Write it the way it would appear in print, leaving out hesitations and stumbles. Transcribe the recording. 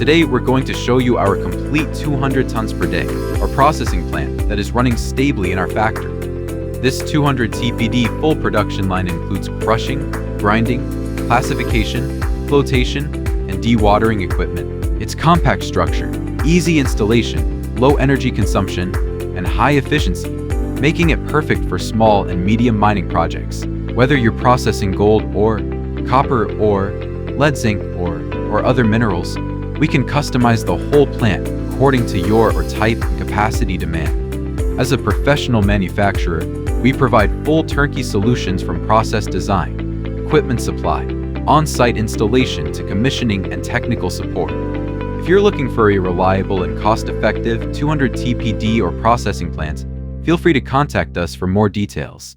Today, we're going to show you our complete 200 tons per day, our processing plant that is running stably in our factory. This 200 TPD full production line includes crushing, grinding, classification, flotation, and dewatering equipment. Its compact structure, easy installation, low energy consumption, and high efficiency, making it perfect for small and medium mining projects. Whether you're processing gold ore, copper ore, lead zinc ore, or other minerals, we can customize the whole plant according to your type and capacity demand. As a professional manufacturer, we provide full turnkey solutions from process design, equipment supply, on-site installation to commissioning and technical support. If you're looking for a reliable and cost-effective 200 TPD or processing plant, feel free to contact us for more details.